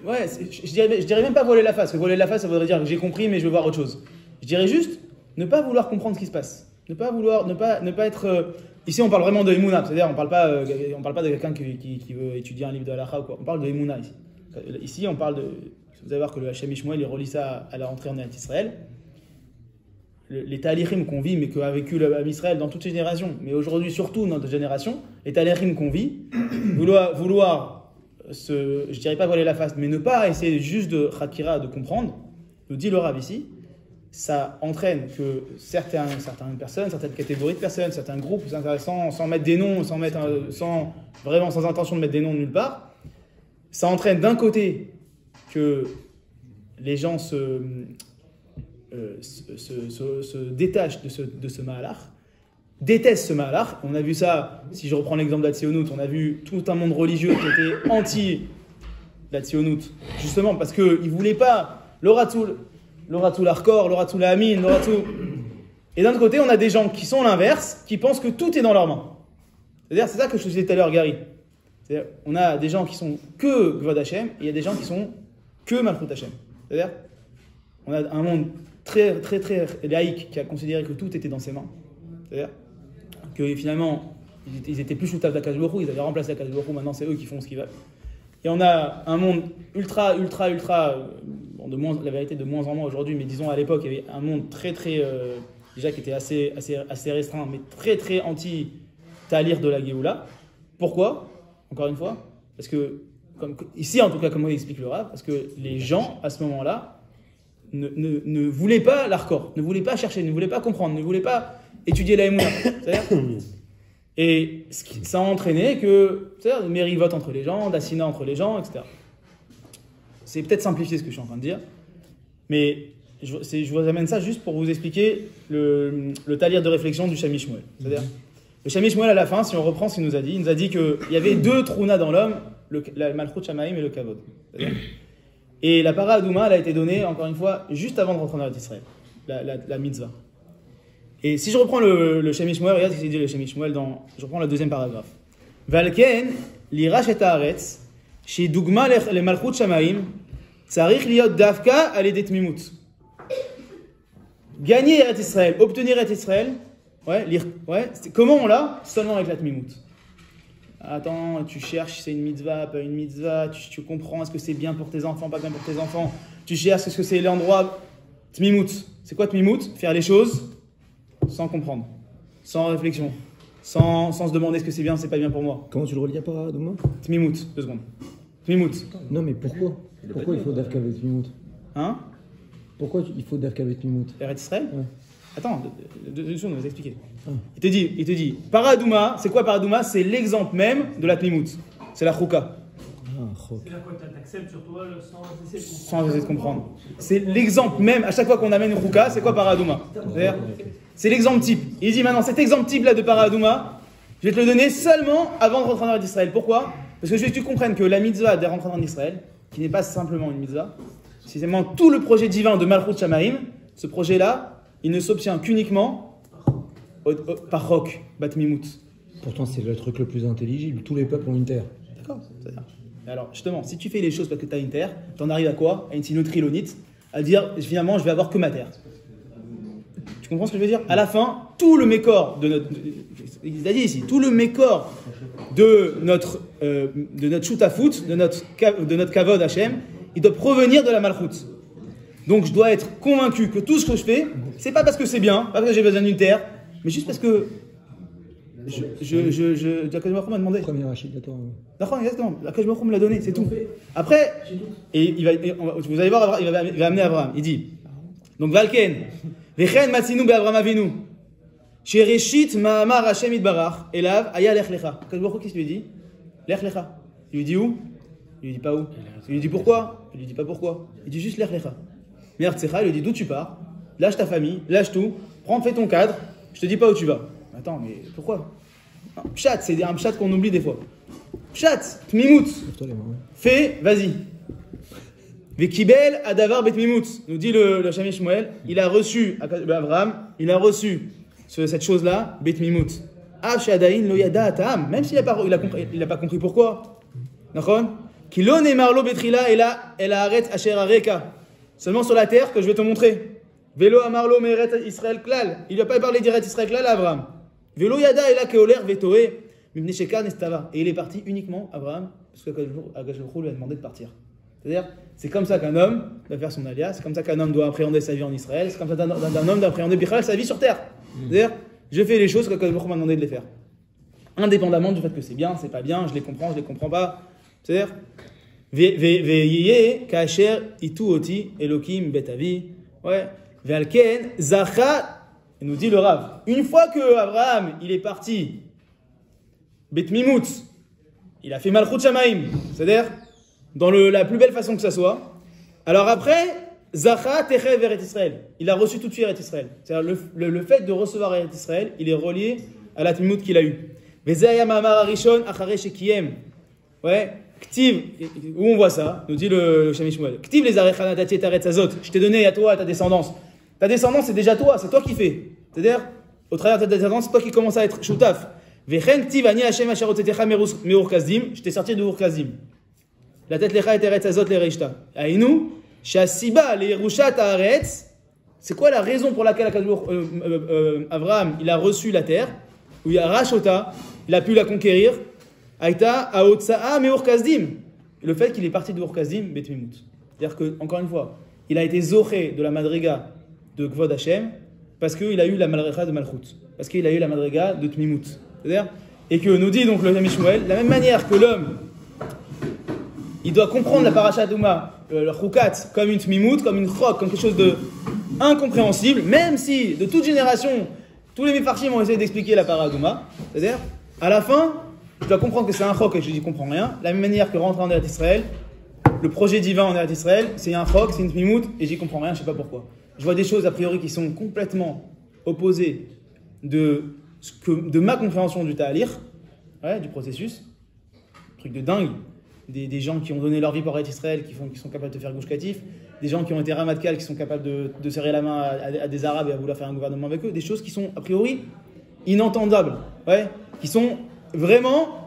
Ouais, je dirais même pas voiler la face, parce que voiler la face, ça voudrait dire que j'ai compris, mais je veux voir autre chose. Je dirais juste ne pas vouloir comprendre ce qui se passe, ne pas ici on parle vraiment de Emouna, c'est-à-dire on parle pas de quelqu'un qui veut étudier un livre de halakha ou quoi. On parle de Emouna ici. Ici on parle de, vous allez voir que le Hachem Ishmael il relie ça à la rentrée en Eretz Israël. Les talichim qu'on vit, mais qu'a vécu l'Israël dans toutes les générations, mais aujourd'hui surtout dans notre génération, les talichim qu'on vit, vouloir je dirais pas voiler la face, mais ne pas essayer juste de khakira, de comprendre, nous dit le Rav ici, ça entraîne que certaines personnes, certaines catégories de personnes, certains groupes, sans mettre des noms, sans intention de mettre des noms de nulle part, ça entraîne d'un côté que les gens se détachent de ce mahalach, détestent ce mahalach. On a vu ça, si je reprends l'exemple de la Tzionout, on a vu tout un monde religieux qui était anti la Tzionout, justement parce qu'ils ne voulaient pas l'oratul hardcore, l'oratul amin, l'oratul. Et d'un autre côté, on a des gens qui sont l'inverse, qui pensent que tout est dans leurs mains. C'est-à-dire, c'est ça que je disais tout à l'heure, Gary. C'est-à-dire, on a des gens qui sont que Gvod Hashem, et il y a des gens qui sont que Malchut Hashem. C'est-à-dire, on a un monde très, très, très laïque qui a considéré que tout était dans ses mains. C'est-à-dire que finalement, ils étaient plus choutables d'Akadosh Baruch Hu, ils avaient remplacé Akadosh Baruch Hu, maintenant c'est eux qui font ce qu'ils veulent. Et on a un monde ultra, la vérité de moins en moins aujourd'hui, mais disons à l'époque, il y avait un monde très, très, déjà qui était assez restreint, mais très, très anti-talir de la Géoula. Pourquoi ? Encore une fois, parce que, ici en tout cas, comme on explique le Rav, parce que les gens, à ce moment-là, ne voulaient pas l'hardcore, ne voulaient pas chercher, ne voulaient pas comprendre, ne voulaient pas étudier la Emouna. Et ça a entraîné que, c'est-à-dire, des mérivotes entre les gens, d'assina entre les gens, etc. C'est peut-être simplifié ce que je suis en train de dire, mais je vous amène ça juste pour vous expliquer le talir de réflexion du Shami Shmuel. C'est-à-dire, le Shami Shmuel, à la fin, si on reprend ce qu'il nous a dit, il nous a dit qu'il y avait deux trounas dans l'homme, la Malchut Shamaim et le Kavod. Et la para Adouma, elle a été donnée, encore une fois, juste avant de rentrer en Eretz Israël, la mitzvah. Et si je reprends le Shami Shmuel, regarde ce qu'il dit le Shami Shmuel je reprends le deuxième paragraphe. Valken, lirash et haaretz, chez Dougma le Malchut Shamaim, tsarich liot davka aledet mimut. Gagner Eretz Israël, obtenir Eretz Israël, comment on l'a ? Seulement avec la tmimut. Attends, tu cherches, c'est une mitzvah, pas une mitzvah, tu comprends, est-ce que c'est bien pour tes enfants, pas bien pour tes enfants, tu cherches, est-ce que c'est l'endroit, tmimut. C'est quoi tmimut ? Faire les choses sans comprendre, sans réflexion, sans se demander est-ce que c'est bien, c'est pas bien pour moi. Comment tu le relis à para Adouma ? Tmimut, 2 secondes. Tmimut. Non mais pourquoi ? Pourquoi il faut davka avec tmimut ? Hein ? Pourquoi il faut davka avec tmimut ? Eretz Israël ? Ouais. Attends, 2 secondes, on va vous expliquer. Il te dit, Paradouma, c'est quoi Paradouma ? C'est l'exemple même de la Tmimut. C'est la Chouka. C'est là quoi, t'acceptes sur toi sans essayer de comprendre. Sans essayer de comprendre. C'est l'exemple même, à chaque fois qu'on amène une Chouka, c'est quoi Paradouma ? C'est l'exemple type. Il dit maintenant, cet exemple type là de Paradouma, je vais te le donner seulement avant de rentrer en Israël. Pourquoi ? Parce que je veux que tu comprennes que la mitzvah de rentrer en Israël, qui n'est pas simplement une mitzvah, c'est vraiment tout le projet divin de Malchut Shamaim, ce projet-là, il ne s'obtient qu'uniquement par Rock, Batmimut. Pourtant, c'est le truc le plus intelligible. Tous les peuples ont une terre. D'accord. Alors, justement, si tu fais les choses parce que tu as une terre, tu en arrives à quoi ? À une sinotrilonite, à dire finalement, je vais avoir que ma terre. Tu comprends ce que je veux dire ? À la fin, tout le mécor de notre. Il a dit ici, tout le mécor de notre shoot-à-foot, de notre kavod Hashem, il doit provenir de la malchut. Donc je dois être convaincu que tout ce que je fais, c'est pas parce que c'est bien, pas parce que j'ai besoin d'une terre, mais juste parce que Akadosh Baruch Hu m'a demandé. Premier Rachid, d'accord. D'accord, exactement. Akadosh Baruch Hu me l'a donné, c'est tout. Après, vous allez voir, il va amener Abraham. Il dit, donc Valken, Vechen matzinu be'Avraham Avinu, Shereshit ma'amar Hashem itbarach, elav aya lech lecha. Akadosh Baruch Hu, qu'est-ce qu'il lui dit ? Lech lecha. Il lui dit où ? Il lui dit pas où. Il lui dit pourquoi ? Il lui dit pas pourquoi. Il dit juste lech lecha. Il lui dit d'où tu pars, lâche ta famille, lâche tout, fais ton cadre, je te dis pas où tu vas. Attends, mais pourquoi ? Pshat, c'est un pshat qu'on oublie des fois. Pshat, tmimut, fais, vas-y. Vekibel adavar betmimut, nous dit le Shami Shmuel, il a reçu, Abraham, il a reçu cette chose-là, betmimut. Shadain lo yada atam, même s'il n'a pas compris pourquoi. D'accord ? Kilon et marlo betrila el haaretz asher areka. Seulement sur la terre que je vais te montrer. Vélo amarlo meret Israël klal. Il ne va pas parler d'Eretz Israël klal à Abraham. Velo yada et la keoler vetoé, mibne shekar nestava. Et il est parti uniquement, Abraham, parce qu'Akadosh Baruch Hu lui a demandé de partir. C'est-à-dire, c'est comme ça qu'un homme doit faire son alias, c'est comme ça qu'un homme doit appréhender sa vie en Israël, c'est comme ça d'un homme d'appréhender Bichal sa vie sur terre. C'est-à-dire, je fais les choses qu'Akadosh Baruch Hu m'a demandé de les faire. Indépendamment du fait que c'est bien, c'est pas bien, je les comprends pas. C'est-à-dire, ve'yeye kasher itu oti Elokim betavi. Ouais. Ve'alken zacha. Il nous dit le Rav. Une fois que Abraham, il est parti, Bet Mimut, il a fait Malchut Shamaim. C'est-à-dire, dans la plus belle façon que ça soit. Alors après, zacha techev Eretz Israël. Il a reçu tout de suite Eretz Israël. C'est-à-dire, le fait de recevoir Eretz Israël, il est relié à la Mimut qu'il a eue. Vezaya Ma'amar Arishon Achare Shekiem. Ouais. Ktiv, où on voit ça, nous dit le Shami Shmuel. Ktiv les arechanatati et aretz azot. Je t'ai donné à toi, à ta descendance. Ta descendance, c'est déjà toi, c'est toi qui fais. C'est-à-dire, au travers de ta descendance, c'est toi qui commence à être shutaf. Vechen ktiv ani Hashem asherot etecha meur kazdim. Je t'ai sorti de Ur Kazdim. La tête lecha et aretz azot le reishta. Aïnou, shasiba le yerushat haaretz. C'est quoi la raison pour laquelle Abraham, il a reçu la terre, où il a rachota, il a pu la conquérir. Aïta aotsaa meur kazdim. Le fait qu'il est parti de Ur Kazdim, Bet Mimut. C'est-à-dire que, encore une fois, il a été zoché de la madriga de Kvod Hashem parce qu'il a eu la madriga de Malchut, parce qu'il a eu la madriga de Tmimut. C'est-à-dire, et que nous dit donc le Shami Shmuel, de la même manière que l'homme, il doit comprendre la parashat Douma, le Chukat, comme une Tmimut, comme une Chok, comme quelque chose de incompréhensible, même si de toute génération, tous les Mefarshim ont essayé d'expliquer la parashat Douma. C'est-à-dire, à la fin, je dois comprendre que c'est un chok et je n'y comprends rien. De la même manière que rentrer en Eretz Israël, le projet divin en Eretz Israël, c'est un chok, c'est une tmimout et j'y comprends rien, je ne sais pas pourquoi. Je vois des choses a priori qui sont complètement opposées de ma compréhension du ta'alir, ouais, du processus. Truc de dingue. Des gens qui ont donné leur vie pour Eretz Israël, qui sont capables de faire gauche catif. Des gens qui ont été ramatkal, qui sont capables de serrer la main à des Arabes et à vouloir faire un gouvernement avec eux. Des choses qui sont a priori inentendables, ouais, qui sont vraiment,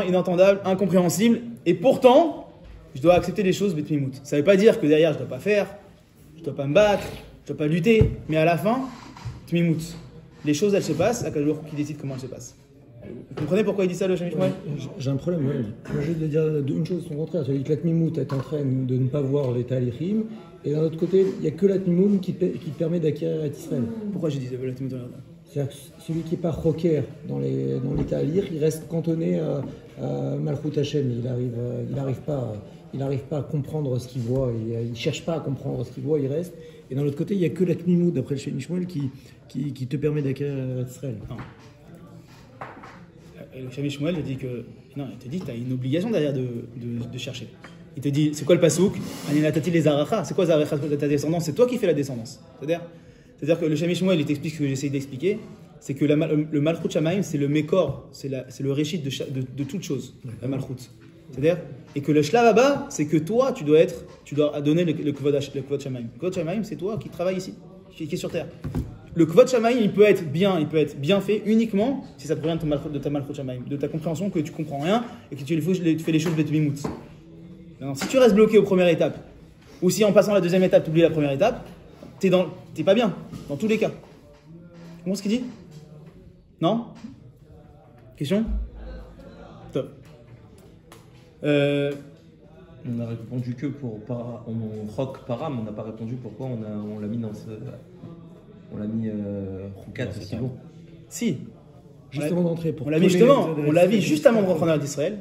inentendables, incompréhensibles, et pourtant, je dois accepter les choses betmimout. Ça ne veut pas dire que derrière je ne dois pas faire, je ne dois pas me battre, je ne dois pas lutter, mais à la fin, tmimout. Les choses, elles se passent, à quel jour qui décide comment elles se passent. Vous comprenez pourquoi il dit ça, le Shami Shmuel ? J'ai un problème, ouais. Je vais te dire une chose, son contraire. C'est-à-dire que la Tmimout est en train de ne pas voir les Talichim, et d'un autre côté, il n'y a que la Tmimout qui permet d'acquérir Israël. Pourquoi je disais la Tmimout ? C'est-à-dire que celui qui n'est pas rocker dans les Talir, il reste cantonné à Malchut Hashem. Il n'arrive pas à comprendre ce qu'il voit, il ne cherche pas à comprendre ce qu'il voit, il reste. Et d'un autre côté, il n'y a que la Tmimout, d'après le Shemi Shmuel, qui te permet d'acquérir Israël. Non. Le Shami Shmuel te dit que non, il te dit que tu as une obligation derrière de chercher. Il te dit, c'est quoi le pasouk ? Aninatati les aracha. C'est quoi zaracha de ta descendance ? C'est toi qui fais la descendance. C'est-à-dire que le Shami Shmuel, il t'explique ce que j'essaie d'expliquer, c'est que le Malchut Shamaim, c'est le Mekor, c'est le réchit de toute chose, la Malchut. C'est-à-dire, et que le Shlavaba, c'est que toi, tu dois donner le Kvod Shamaim. Le Kvod Shamaim, c'est toi qui travaille ici, qui est sur terre. Le Kvod Shamaim, il peut être bien fait uniquement si ça provient de ta Malchut Shamaim, de ta compréhension que tu comprends rien et que tu fais les choses betmimout. Si tu restes bloqué aux premières étapes, ou si en passant la deuxième étape, tu oublies la première étape, t'es pas bien, dans tous les cas. Tu comprends ce qu'il dit ? Non ? Question ? Top. On a répondu que pour rock param, on n'a pas répondu pourquoi on l'a mis dans ce. On l'a mis Roukat aussi bon. Si. Juste avant d'entrer. On l'a mis justement, on l'a vu juste avant de rentrer en d'Israël.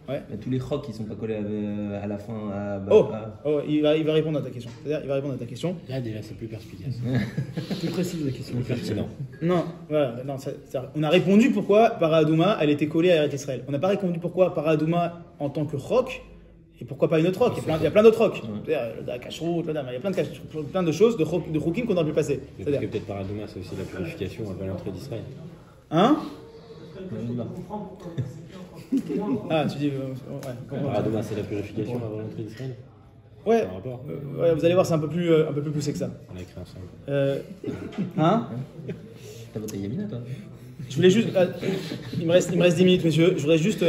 Ouais. Mais tous les rocs ils sont pas collés à la fin. Il va répondre à ta question. C'est-à-dire, il va répondre à ta question. Là déjà c'est plus perspicace. Plus précis la question. Plus pertinent. Non, voilà, non, on a répondu pourquoi Paradouma elle était collée à Eretz Israël. On n'a pas répondu pourquoi Paradouma en tant que roc. Et pourquoi pas une autre rock ? Il y a plein d'autres rocks. Il y a cacheroute, il y a plein de choses, de roukim qu'on aurait pu passer. Parce que peut-être Paradouma, c'est aussi la purification avant l'entrée d'Israël. Hein ? Ah, tu dis. Ouais. Paradouma, c'est la purification avant l'entrée d'Israël ? Ouais. Ouais, vous allez voir, c'est un peu plus poussé que ça. On l'a écrit ensemble. Hein ? T'as voté Yamina, toi ? Je voulais juste. Il me reste 10 minutes, messieurs. Je voudrais juste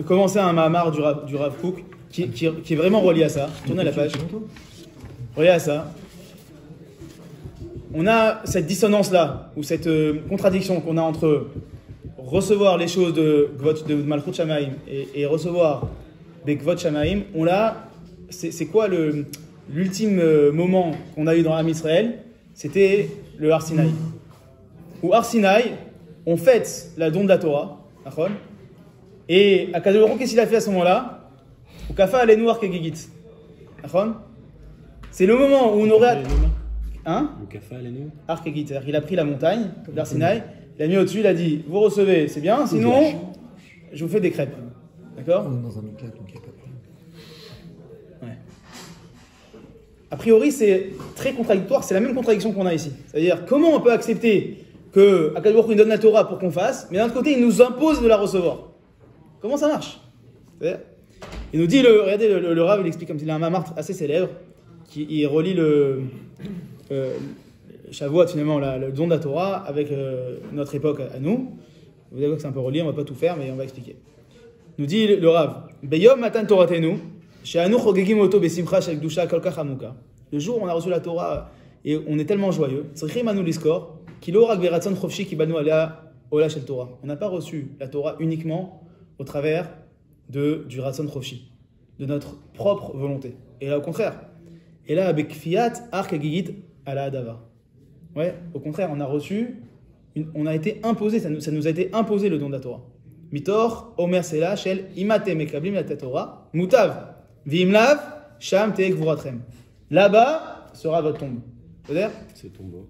commencer un Mahamar du Rav Kook qui est vraiment relié à ça. Tournez la page. Regardez ça. On a cette dissonance-là, ou cette contradiction qu'on a entre recevoir les choses de Malchut Shamaim et recevoir des Kvot Shamaim. On l'a, c'est quoi l'ultime moment qu'on a eu dans l'Am Israël? C'était le Har Sinaï. Où Har Sinaï, on fête la don de la Torah, et Akadosh Baruch Hu, qu'est-ce qu'il a fait à ce moment-là? Ou Kafa Alenu Har Kegigit. C'est le moment où on aurait... Hein? Le Kafa, les nous. Har Kegigit, c'est-à-dire qu'il a pris la montagne, l'Ar Sinaï, il l'a mis au-dessus, il a dit, vous recevez, c'est bien, sinon, je vous fais des crêpes. D'accord? On est dans un autre cas, donc il n'y a pas de problème. Ouais. A priori, c'est très contradictoire, c'est la même contradiction qu'on a ici. C'est-à-dire, comment on peut accepter que Akadosh Baruch Hu nous donne la Torah pour qu'on fasse, mais d'un autre côté, il nous impose de la recevoir? Comment ça marche? C'est-à-dire, il nous dit, regardez, le Rav, il explique comme s'il a un mamart assez célèbre, qui relie le Shavuot, finalement, le don de la Torah, avec notre époque à nous. Vous allez voir que c'est un peu relié, on ne va pas tout faire, mais on va expliquer. Nous dit le Rav, Beyom matan Toratenu, she'anu chogegim oto besimcha shel kedusha kol kach amuka. Le jour où on a reçu la Torah et on est tellement joyeux, tzrichim anu liskor, ki lo rak beratzon chofshi ki banu alea ola shel Torah. On n'a pas reçu la Torah uniquement au travers du ratzon chofshi, de notre propre volonté. Et là, au contraire. Et là, avec fiat ar kegigit ala adava. Ouais, au contraire, on a reçu, on a été imposé, ça nous a été imposé le don de la Torah. Mitor, Omer Sela, Shel, Imate Mekablim la Torah, Mutav, Vimlav, Sham Teek Vuratrem. Là-bas sera votre tombe. C'est-à-dire? C'est ton beau.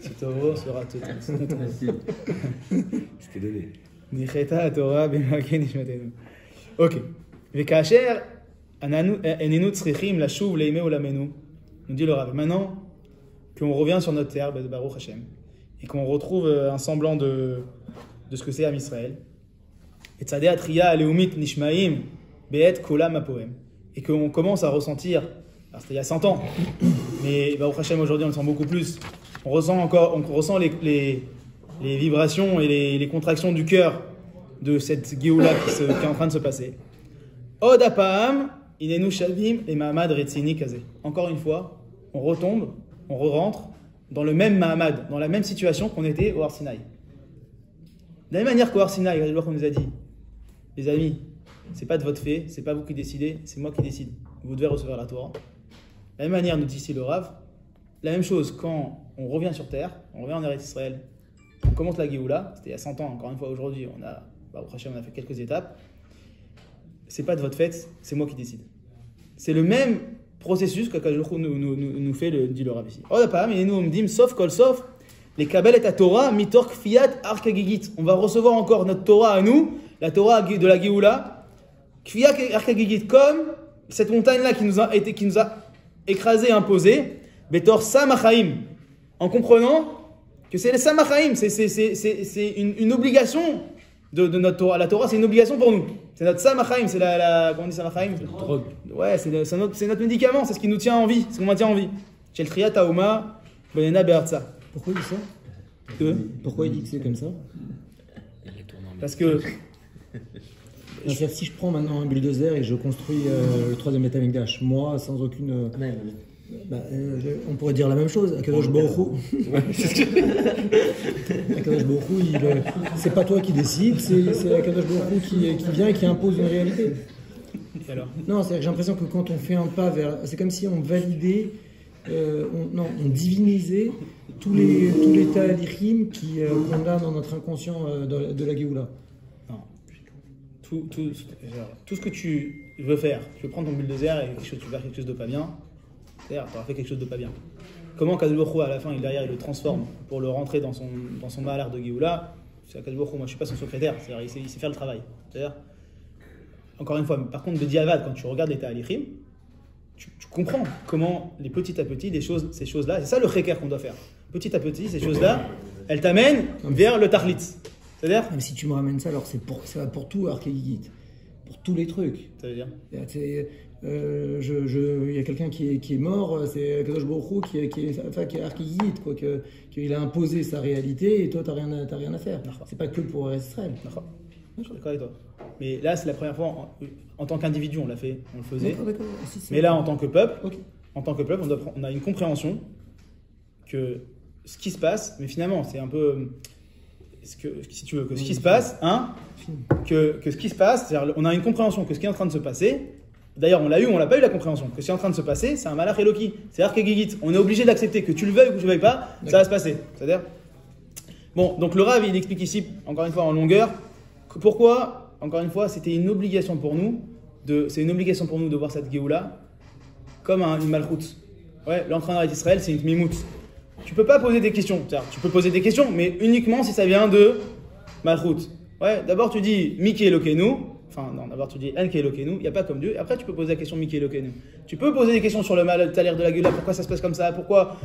C'est Torah sera ton tombe. C'était donné. Nicheta Torah b'magen nishmatenu. Ok. Vekasher, enenu tzrichim lashuv leimeu lamenu. Nous dit le Rav. Maintenant qu'on revient sur notre terre, Baruch Hashem, et qu'on retrouve un semblant de ce que c'est Am Israël, et tzadeh atriya aleumit nishmaim be'et kolam apoem, et qu'on commence à ressentir, alors c'était il y a 100 ans, mais Baruch Hashem aujourd'hui on le sent beaucoup plus, on ressent les vibrations et les contractions du cœur de cette Géoula qui est en train de se passer. Od apa'am inenu shavim et mahamad retzini kazeh. Encore une fois, on retombe, on re-rentre dans le même mahamad, dans la même situation qu'on était au Har Sinaï. De la même manière qu'au Har Sinaï, on nous a dit, les amis, c'est pas de votre fait, c'est pas vous qui décidez, c'est moi qui décide. Vous devez recevoir la Torah. De la même manière, nous dit ici le Rav, la même chose quand on revient sur terre, on revient en Eretz Israël, on commence la Géoula, c'était il y a 100 ans, encore une fois aujourd'hui, on a fait quelques étapes. C'est pas de votre fait, c'est moi qui décide. C'est le même processus que Akadosh Baruch Hu nous fait, dit le Rav ici. Oh pas, mais nous on me dit, sauf kol sauf, les kabel et ta Torah, mitor kfiat ar kegigit. On va recevoir encore notre Torah à nous, la Torah de la Géoula, kfiat ar kegigit, comme cette montagne-là qui nous a écrasé, imposé, betor samachaim, en comprenant que c'est le samachaim, c'est une obligation de notre Torah. La Torah, c'est une obligation pour nous. C'est notre samachaim, c'est comment on dit samachaim? Drogue. Ouais, c'est notre médicament, c'est ce qui nous tient en vie, c'est ce qu'on maintient en vie. Shel Triyat Haoma, Bonena Be'artsa. Pourquoi il dit ça? Pourquoi il dit que c'est comme ça? Parce que c'est-à-dire, si je prends maintenant un bulldozer et je construis le troisième Beth Amikdash, moi, sans aucune... on pourrait dire la même chose. Akadosh Baruch Hu. Akadosh Baruch Hu, c'est pas toi qui décide, c'est Akadosh Baruch Hu qui vient et qui impose une réalité. Et alors? Non, c'est-à-dire que j'ai l'impression que quand on fait un pas vers... C'est comme si on validait, on divinisait tous les talichim qu'on a dans notre inconscient de la Géoula. Tout ce que tu veux faire, tu veux prendre ton bulldozer et tu veux faire quelque chose de pas bien, c'est-à-dire tu auras fait quelque chose de pas bien. Comment Akadosh Baruch Hu à la fin derrière il le transforme pour le rentrer dans son malheur de Géoula? C'est Akadosh Baruch Hu, moi je suis pas son secrétaire, c'est-à-dire il sait faire le travail. C'est-à-dire, encore une fois, par contre de Diavad, quand tu regardes les Ta'alichim, tu comprends comment petit à petit ces choses-là, c'est ça le Cheker qu'on doit faire. Petit à petit, ces choses-là, elles t'amènent vers le Tarlitz. C'est-à-dire? Mais si tu me ramènes ça, alors ça va pour tout Arkegigit, pour tous les trucs. Ça veut dire? Il y a quelqu'un qui est mort, c'est Akadosh Baruch Hu qui est Arkegigit, quoi, qu'il a imposé sa réalité et toi t'as rien à faire. C'est pas que pour Israël. Je suis d'accord avec toi. Mais là, c'est la première fois, en tant qu'individu, on l'a fait, on le faisait. D'accord. Si, Mais là, en tant que peuple, Ok. on a une compréhension que ce qui se passe, mais finalement, c'est un peu. Si tu veux, que ce qui se passe, que ce qui se passe, c'est-à-dire, on a une compréhension que ce qui est en train de se passer. D'ailleurs, on l'a pas eu la compréhension que ce qui est en train de se passer, c'est un malach Eloki. C'est-à-dire que Gigit, on est obligé d'accepter que tu le veuilles ou que tu le veuilles pas, ça va se passer. C'est-à-dire. Bon, donc le Rav, il explique ici, encore une fois en longueur, que pourquoi, encore une fois, c'était une obligation pour nous de voir cette Géoula comme une malchoute. Ouais, l'entraîneur d'Israël, c'est une tmimout. Tu peux pas poser des questions. Tu peux poser des questions, mais uniquement si ça vient de malchoute. Ouais, d'abord tu dis Miki Elokenu. Enfin, non, d'abord tu dis Enki Elokenu. Il n'y a pas comme Dieu. Et après, tu peux poser la question Miki Elokenu. Tu peux poser des questions sur le salaire de la Géoula. Pourquoi ça se passe comme ça? Pourquoi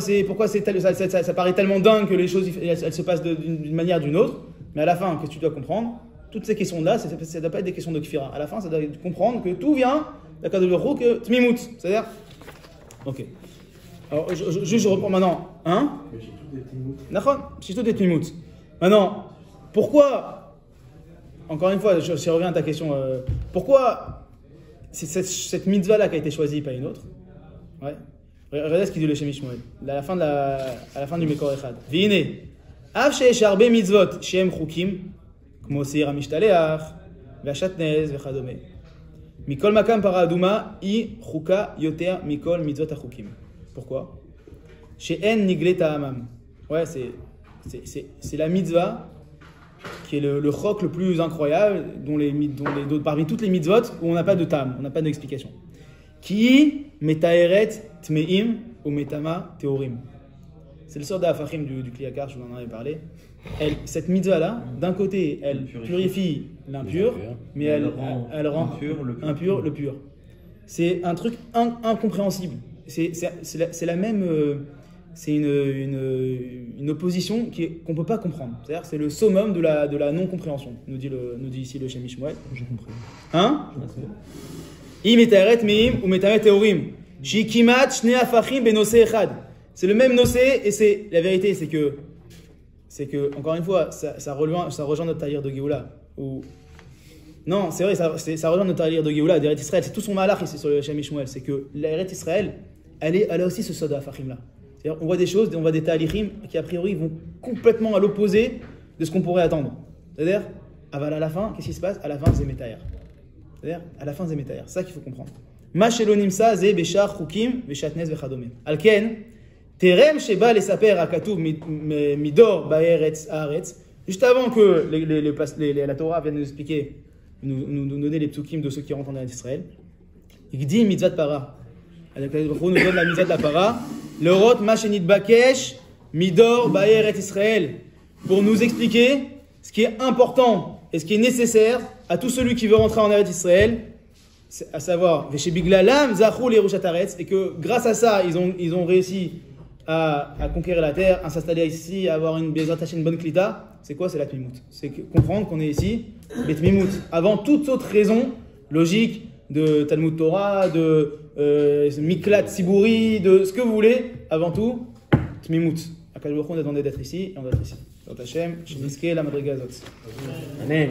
ça paraît tellement dingue que les choses elles se passent d'une manière ou d'une autre. Mais à la fin, qu'est-ce que tu dois comprendre? Toutes ces questions-là, ça ne doit pas être des questions de Kfira. À la fin, ça doit comprendre que tout vient d'accord de l'euro que Tmimout. C'est-à-dire. Ok. Alors, je reprends maintenant. Hein? D'accord? C'est tout des Tmimout. Maintenant, pourquoi, encore une fois, je reviens à ta question, pourquoi c'est cette mitzvah-là qui a été choisie, pas une autre? Ouais. Regardez ce qu'il dit le Shem Shmuel. À la fin du Mekor Echad. Vine. Av sheyesh harbe mitzvot shem chukim, kmo seir hamishtalech, ve'ashatnez ve'chadome. Mikol makam paraduma i chuka yoter mikol mitzvot achukim. Pourquoi? She'en nigle ta'amam. Ouais, c'est la mitzvah qui est le chok le plus incroyable parmi toutes les mitzvot où on n'a pas de tam, on n'a pas d'explication. Ki metaeret tmeim ou metama teorim. C'est le sort d'Afachim du Kliyakar, je vous en avais parlé. Cette mitzvah-là, d'un côté, elle purifie l'impur, mais elle rend impur le pur. C'est un truc incompréhensible. C'est la même. C'est une opposition qu'on ne peut pas comprendre. C'est-à-dire c'est le summum de la non-compréhension, nous dit ici le Shem Shmuel. J'ai compris. Hein? I metaeret meim ou metaret teorim. Shi kimat shnei afachim benose echad. C'est le même nosé, et la vérité, c'est que encore une fois, ça rejoint notre tailleur de Géoula. Non, c'est vrai, ça rejoint notre tailleur de Géoula, d'Eretz Israël. C'est tout son malach ici sur le Shem Shmuel. C'est que l'Eretz Israël, elle a aussi ce soda afachim là. C'est-à-dire, on voit des choses, on voit des talichim qui a priori vont complètement à l'opposé de ce qu'on pourrait attendre. C'est-à-dire, à la fin, qu'est-ce qui se passe? À la fin, c'est Metayer. C'est-à-dire, à la fin, c'est Metayer. C'est ça qu'il faut comprendre. Ma shelonimsa ze beshar chukim veshatnez vechadome. Alken. Terem sheba lesaper akatuv midor ba'eretz haaretz. Juste avant que la Torah vienne nous expliquer, nous donner les psukim de ceux qui rentrent en Eretz Israël, il dit mitzvah de para. nous donne la mitzvah de la para. L'orot machenit bakesh midor ba'eretz Israël, pour nous expliquer ce qui est important et ce qui est nécessaire à tout celui qui veut rentrer en Eretz Israël, à savoir veshebiglalam zachou lerushat haaretz, et que grâce à ça ils ont réussi à conquérir la terre, à s'installer ici, à avoir une bonne klita. C'est quoi? C'est la tmimout. C'est comprendre qu'on est ici, les tmimout. Avant toute autre raison logique de Talmud Torah, de Miklat Sibouri, de ce que vous voulez, avant tout, tmimout. À Kadosh Baruch Hu, on attendait d'être ici, et on va être ici. Dans Hachem, Shemiske la Madriga Zot. Amen.